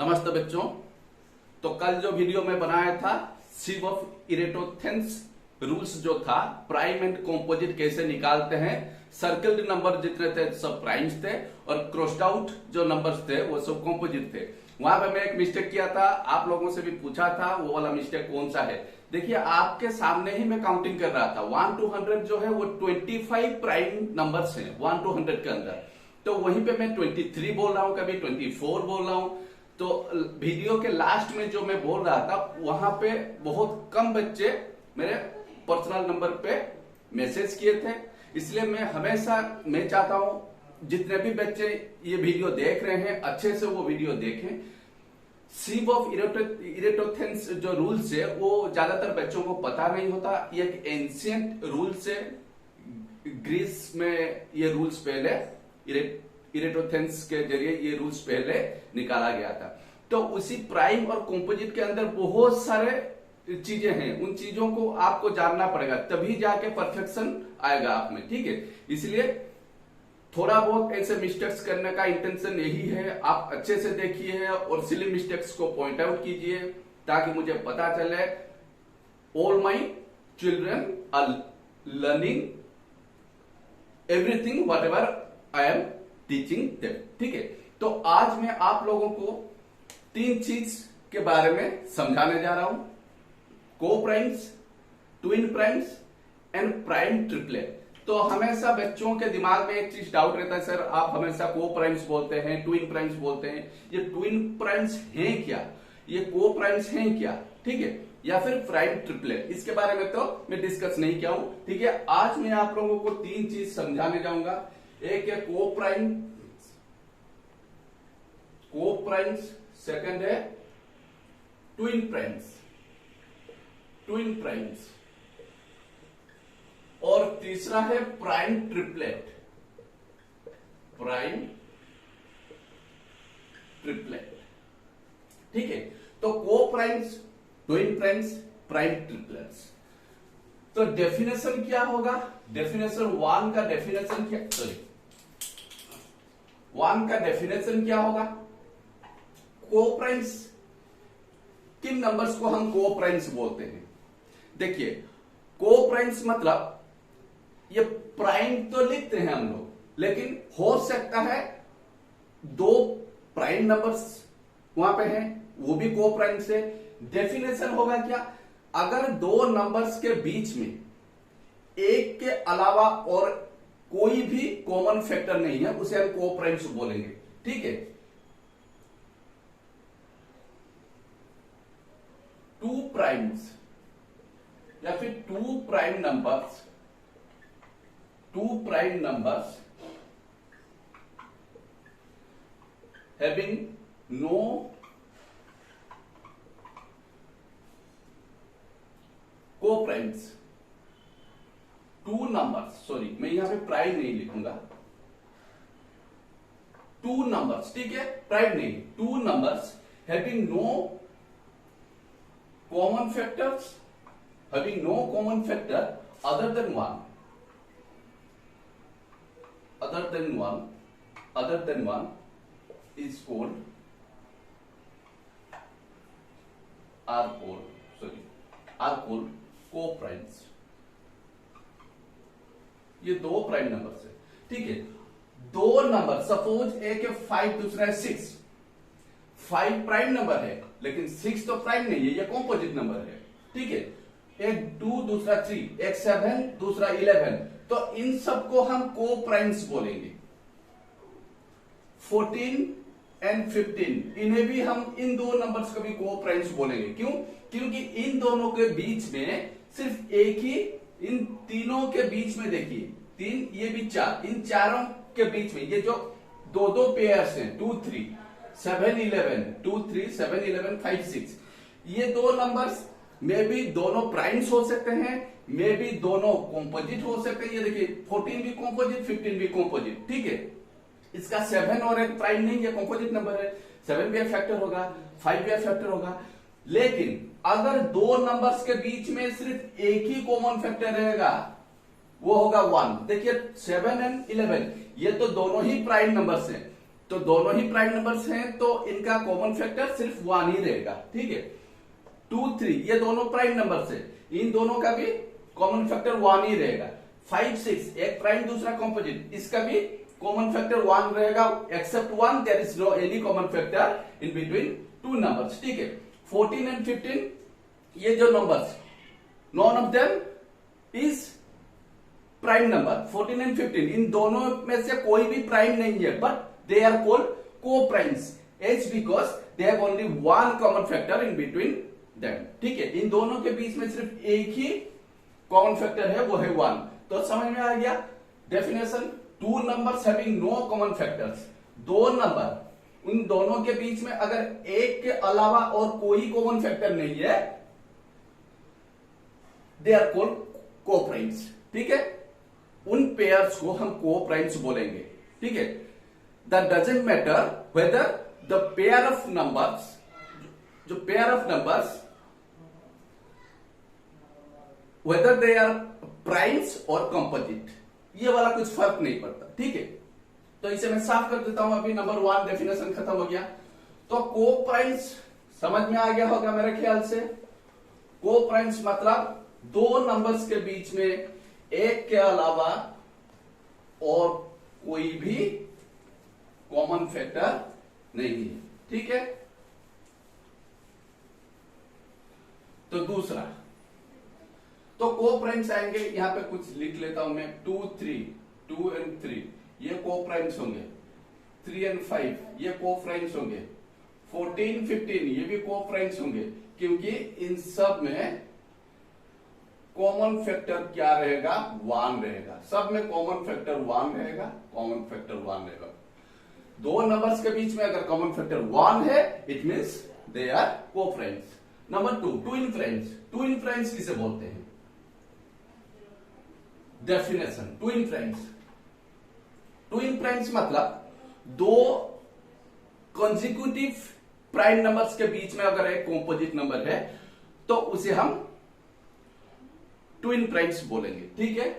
नमस्ते बच्चों। तो कल जो वीडियो में बनाया था सिव ऑफ इरेटोथेंस रूल्स जो था, प्राइम एंड कॉम्पोजिट कैसे निकालते हैं, सर्कल्ड नंबर जितने थे सब प्राइम्स थे और क्रॉस्ड आउट जो नंबर्स थे वो सब कॉम्पोजिट थे। वहां पे मैं एक मिस्टेक किया था, आप लोगों से भी पूछा था वो वाला मिस्टेक कौन सा है। देखिए आपके सामने ही मैं काउंटिंग कर रहा था, 1 to 100 जो है वो 25 प्राइम नंबर्स हैं 1 to 100 के अंदर। तो वहीं पे मैं 23 बोल रहा हूं, कभी 24 बोल रहा हूं। तो वीडियो के लास्ट में जो मैं बोल रहा था वहां पे बहुत कम बच्चे मेरे पर्सनल नंबर पे मैसेज किए थे, इसलिए मैं चाहता हूं जितने भी बच्चे ये वीडियो देख रहे हैं अच्छे से वो वीडियो देखें। सिव ऑफ इरेटोथेंस जो रूल्स है वो ज्यादातर बच्चों को पता नहीं होता। ये एक एंशियंट रूल्स है, ग्रीस में ये रूल्स पहले इरेटोथेंस के जरिए ये रूल्स पहले निकाला गया था। तो उसी प्राइम और कॉम्पोजिट के अंदर बहुत सारे चीजें हैं, उन चीजों को आपको जानना पड़ेगा तभी जाके परफेक्शन आएगा आप में, ठीक है। इसलिए थोड़ा बहुत ऐसे मिस्टेक्स करने का इंटेंशन यही है, आप अच्छे से देखिए और सिली मिस्टेक्स को पॉइंट आउट कीजिए ताकि मुझे पता चले all my children are learning everything whatever I am teaching them, ठीक है। तो आज मैं आप लोगों को 3 चीज के बारे में समझाने जा रहा हूं, को primes, twin primes and prime triplet. तो हमेशा बच्चों के दिमाग में एक चीज डाउट रहता है, सर आप हमेशा को प्राइम्स बोलते हैं, ट्विन प्राइम्स बोलते हैं, ये ट्विन प्राइम्स हैं क्या, ये को प्राइम्स हैं क्या, ठीक है, या फिर प्राइम ट्रिपलेट। इसके बारे में तो मैं डिस्कस नहीं किया हूं, ठीक है। आज मैं आप लोगों को 3 चीज समझाने जाऊंगा। एक है को प्राइम्स, सेकंड है ट्विन प्राइम्स और तीसरा है प्राइम ट्रिपलेट। ठीक है। तो को primes, twin primes, prime triplets. तो डेफिनेशन क्या होगा, डेफिनेशन 1 का डेफिनेशन क्या होगा। को प्राइम्स, किन नंबर्स को हम को प्राइम्स बोलते हैं। देखिए को प्राइम्स मतलब ये प्राइम तो लिखते हैं हम लोग, लेकिन हो सकता है 2 प्राइम नंबर्स वहां पे हैं, वो भी को प्राइम्स है। डेफिनेशन होगा क्या, अगर 2 नंबर्स के बीच में एक के अलावा और कोई भी कॉमन फैक्टर नहीं है उसे हम को प्राइम्स बोलेंगे, ठीक है। 2 प्राइम्स या फिर 2 प्राइम नंबर्स हैविंग नो को प्राइम्स, 2 नंबर्स, सॉरी मैं यहां पे प्राइम नहीं लिखूंगा, 2 नंबर्स, ठीक है, प्राइम नहीं, 2 numbers having no common factors, having no common factor other than one is called co-primes। ये 2 प्राइम नंबर है, ठीक है। 2 नंबर, सपोज एक है 5 दूसरा है 6, 5 प्राइम नंबर है लेकिन 6 तो प्राइम नहीं है, ये कॉम्पोजिट नंबर है, ठीक है। एक 2 दूसरा 3, एक 7 दूसरा 11, तो इन सबको हम को प्राइम्स बोलेंगे। 14 एंड 15 इन्हें भी हम, इन 2 नंबर्स को भी को प्राइम्स बोलेंगे। क्यों? क्योंकि इन दोनों के बीच में सिर्फ एक ही, इन तीनों के बीच में देखिए 3, ये भी 4, इन चारों के बीच में ये जो 2 पेयर्स हैं 2 3 7 11 2 3 7 11 5 6, ये 2 नंबर्स में भी दोनों प्राइम्स हो सकते हैं, में भी दोनों कॉम्पोजिट हो सकते हैं। ये देखिए 14 भी कॉम्पोजिट, 15 भी कॉम्पोजिट, ठीक है। इसका 7 और एक प्राइम नहीं, ये कॉम्पोजिट नंबर है, 7 भी एक फैक्टर होगा, 5 भी एक फैक्टर होगा। लेकिन अगर 2 नंबर्स के बीच में सिर्फ एक ही कॉमन फैक्टर रहेगा वो होगा 1। देखिए 7 एंड 11 ये तो दोनों ही प्राइम नंबर्स हैं, तो दोनों ही प्राइम नंबर्स हैं, तो इनका कॉमन फैक्टर सिर्फ 1 ही रहेगा। ठीक है, 2, 3 ये दोनों प्राइम नंबर्स है, इन दोनों का भी कॉमन फैक्टर 1 ही रहेगा। 5, 6 एक प्राइम दूसरा कॉम्पोजिट, इसका भी कॉमन फैक्टर 1 रहेगा, except 1 there is no any common factor in between two numbers. ठीक है, 14 एंड 15 ये जो numbers, none of them is prime number. 14 and 15 इन दोनों में से कोई भी प्राइम नहीं है, but they are called coprimes as because they have only one common factor in between them. ठीक है, इन दोनों के बीच में सिर्फ एक ही कॉमन फैक्टर है, वो है 1। तो समझ में आ गया definition. Two numbers having no common factors, दो नंबर उन दोनों के बीच में अगर एक के अलावा और कोई कॉमन फैक्टर नहीं है, दे आर कॉल्ड को-प्राइम्स। ठीक है, उन पेयर्स को हम को-प्राइम्स बोलेंगे। ठीक है, that doesn't matter whether the pair of numbers, जो pair of numbers whether they are primes और कंपोजिट, ये वाला कुछ फर्क नहीं पड़ता। ठीक है, तो इसे मैं साफ कर देता हूं। अभी नंबर 1 डेफिनेशन खत्म हो गया। तो को-प्राइम्स समझ में आ गया होगा मेरे ख्याल से। को-प्राइम्स मतलब दो नंबर्स के बीच में एक के अलावा और कोई भी कॉमन फैक्टर नहीं है। ठीक है, तो दूसरा, तो को-प्राइम्स आएंगे, यहां पे कुछ लिख लेता हूं मैं। 2, 3 2 एंड 3 ये को-प्राइम्स होंगे। 3 एंड 5 ये को-प्राइम्स होंगे। 14, 15 ये भी को-प्राइम्स होंगे, क्योंकि इन सब में कॉमन फैक्टर क्या रहेगा? 1 रहेगा। सब में कॉमन फैक्टर 1 रहेगा, कॉमन फैक्टर 1 रहेगा। दो नंबर्स के बीच में अगर कॉमन फैक्टर 1 है, it means they are coprimes. Number 2, twin primes. Twin primes किसे बोलते हैं? Definition, twin primes. Twin primes मतलब दो कंसेक्यूटिव प्राइम नंबर्स के बीच में अगर एक कॉम्पोजिट नंबर है, तो उसे हम ट्विन प्राइम्स बोलेंगे। ठीक है,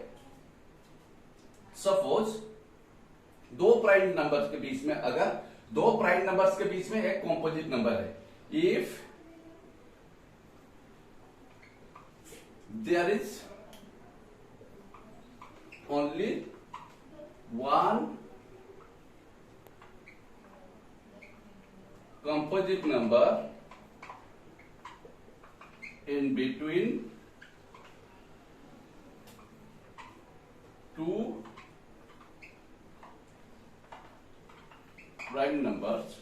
सपोज दो प्राइम नंबर्स के बीच में, अगर दो प्राइम नंबर्स के बीच में एक कॉम्पोजिट नंबर है, if there is only one composite number in between two prime numbers,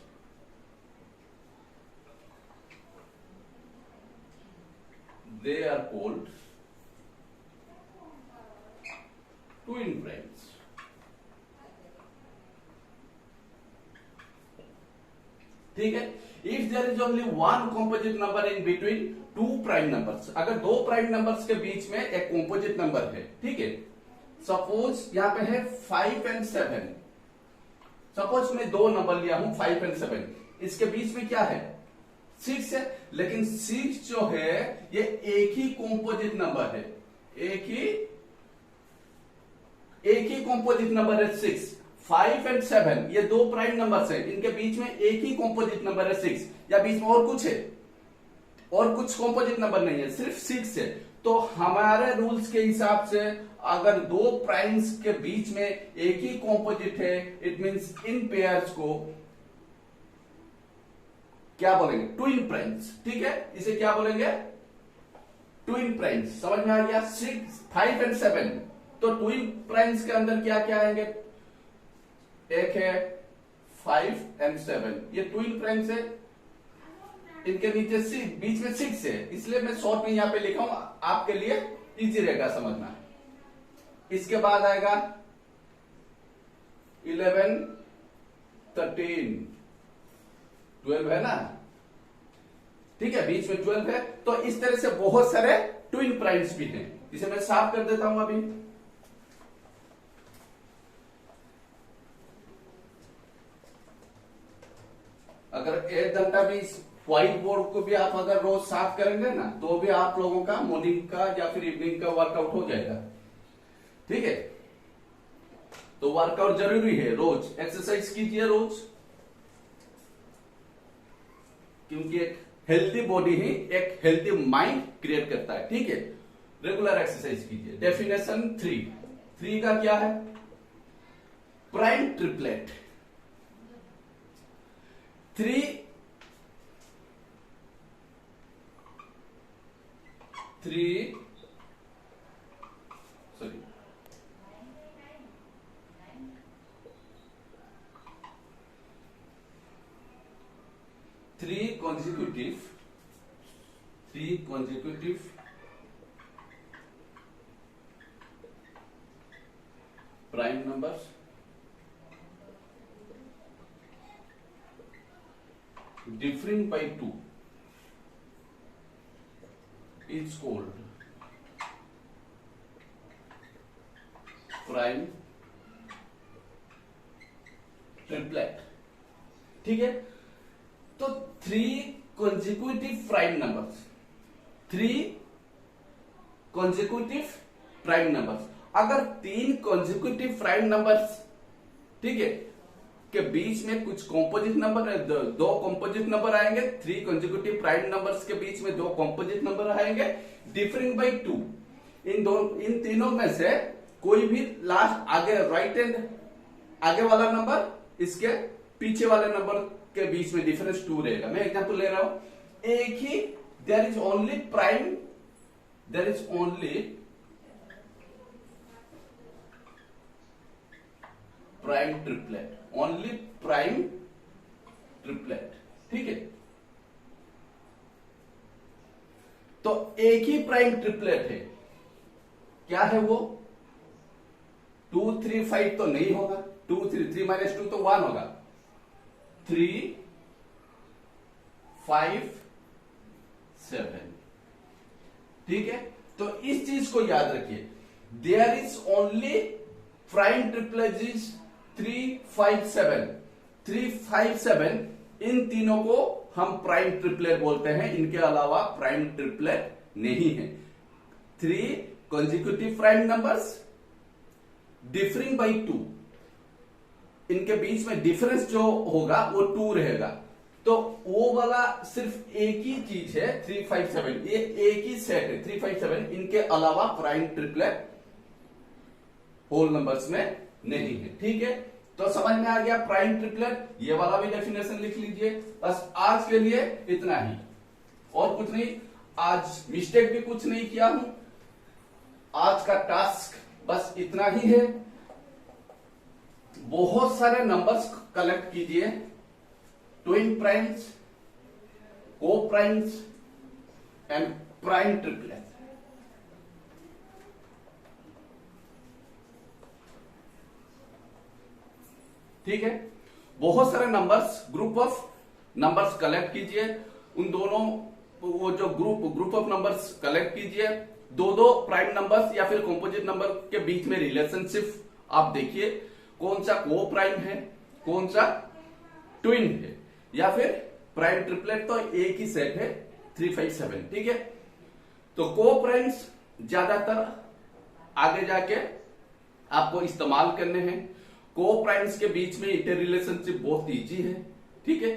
they are called twin primes। ठीक है, if there is only one composite number in between two prime numbers, अगर दो prime numbers के बीच में एक composite number है। ठीक है, सपोज यहां पे है 5 एंड 7। सपोज मैं दो नंबर लिया हूं 5 एंड 7, इसके बीच में क्या है? 6 है, लेकिन 6 जो है ये एक ही कॉम्पोजिट नंबर है, एक ही कॉम्पोजिट नंबर है 6। 5 एंड 7 ये दो प्राइम नंबर्स हैं, इनके बीच में एक ही कॉम्पोजिट नंबर है 6, या बीच में और कुछ है? और कुछ कॉम्पोजिट नंबर नहीं है, सिर्फ 6 है। तो हमारे रूल्स के हिसाब से अगर दो प्राइम्स के बीच में एक ही कॉम्पोजिट है, इट मींस इन पेयर्स को क्या बोलेंगे? Twin primes. ठीक है, इसे क्या बोलेंगे? Twin primes. समझ में आ गया? 6, 5 एंड 7 तो ट्विन प्राइम्स के अंदर क्या क्या आएंगे? एक है 5 एंड 7, ये ट्विन प्राइम्स है। इनके नीचे 6, बीच में 6 है, इसलिए मैं शॉर्ट में यहां पे लिखा हूं, आपके लिए इजी रहेगा समझना। इसके बाद आएगा 11, 13, 12 है ना? ठीक है, बीच में 12 है। तो इस तरह से बहुत सारे ट्विन प्राइम्स भी हैं, जिसे मैं साफ कर देता हूं अभी। अगर 1 घंटा भी व्हाइट बोर्ड को भी आप अगर रोज साफ करेंगे ना, तो भी आप लोगों का मॉर्निंग का या फिर इवनिंग का वर्कआउट हो जाएगा। ठीक है, तो वर्कआउट जरूरी है, रोज एक्सरसाइज कीजिए रोज। क्योंकि एक हेल्दी बॉडी ही एक हेल्दी माइंड क्रिएट करता है। ठीक है, रेगुलर एक्सरसाइज कीजिए। डेफिनेशन 3 का क्या है? Prime triplet. 3 consecutive prime numbers differing by 2 is called prime triplet। ठीक है, तो 3 consecutive prime numbers, 3 consecutive prime numbers, अगर 3 consecutive prime numbers, ठीक है, के बीच में कुछ कॉम्पोजिट नंबर, दो कॉम्पोजिट नंबर आएंगे, 3 consecutive prime numbers के बीच में 2 कॉम्पोजिट नंबर आएंगे डिफरिंग बाई 2, इन तीनों में से कोई भी लास्ट आगे राइट हैंड आगे वाला नंबर इसके पीछे वाले नंबर के बीच में डिफरेंस 2 रहेगा। मैं एग्जांपल ले रहा हूं, एक ही there is only prime triplet, only prime triplet. ठीक है, तो एक ही प्राइम ट्रिपलेट है, क्या है वो? 2 3 5 तो नहीं होगा, 2 3 माइनस 2 तो 1 होगा, 3 5 7। ठीक है, तो इस चीज को याद रखिए, there is only prime triplet is 3 5 7। 3 5 7 इन तीनों को हम प्राइम ट्रिपलेट बोलते हैं, इनके अलावा प्राइम ट्रिपलेट नहीं है। 3 consecutive prime numbers differing by 2, इनके बीच में डिफरेंस जो होगा वो 2 रहेगा। तो वो वाला सिर्फ एक ही चीज है 3 5 7, ये एक ही सेट है 3 5 7, इनके अलावा प्राइम ट्रिपलेट होल नंबर्स में नहीं है। ठीक है, तो समझ में आ गया प्राइम ट्रिपलेट, ये वाला भी डेफिनेशन लिख लीजिए। बस आज के लिए इतना ही, और कुछ नहीं। आज मिस्टेक भी कुछ नहीं किया हूं, आज का टास्क बस इतना ही है। बहुत सारे नंबर्स कलेक्ट कीजिए, ट्विन प्राइम्स, को प्राइम्स एंड प्राइम ट्रिपलेट। ठीक है, बहुत सारे numbers, group of numbers collect कीजिए, उन दोनों वो जो ग्रुप ऑफ नंबर्स कलेक्ट कीजिए, दो प्राइम नंबर्स या फिर कॉम्पोजिट नंबर के बीच में रिलेशनशिप आप देखिए, कौन सा को प्राइम है, कौन सा ट्विन है, या फिर प्राइम ट्रिपलेट तो एक ही सेट है 3 5 7। ठीक है, तो को प्राइम्स ज्यादातर आगे जाके आपको इस्तेमाल करने हैं। को प्राइम्स के बीच में इंटर रिलेशनशिप बहुत इजी है। ठीक है,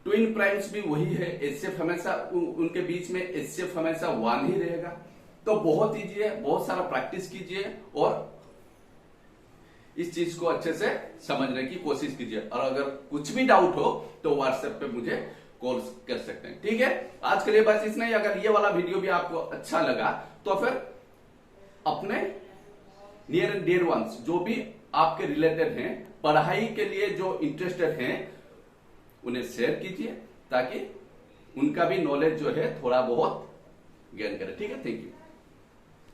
ट्विन प्राइम्स भी वही है, एचसीएफ हमेशा उनके बीच में एचसीएफ हमेशा 1 ही रहेगा। तो बहुत इजी है, बहुत सारा प्रैक्टिस कीजिए और इस चीज को अच्छे से समझने की कोशिश कीजिए। और अगर कुछ भी डाउट हो तो व्हाट्सएप पे मुझे कॉल कर सकते हैं। ठीक है, आज के लिए बस इतना ही। अगर ये वाला वीडियो भी आपको अच्छा लगा तो फिर अपने नियर एंड डियर वंस जो भी आपके रिलेटेड हैं, पढ़ाई के लिए जो इंटरेस्टेड हैं, उन्हें शेयर कीजिए ताकि उनका भी नॉलेज जो है थोड़ा बहुत गेन करे। ठीक है, थैंक यू।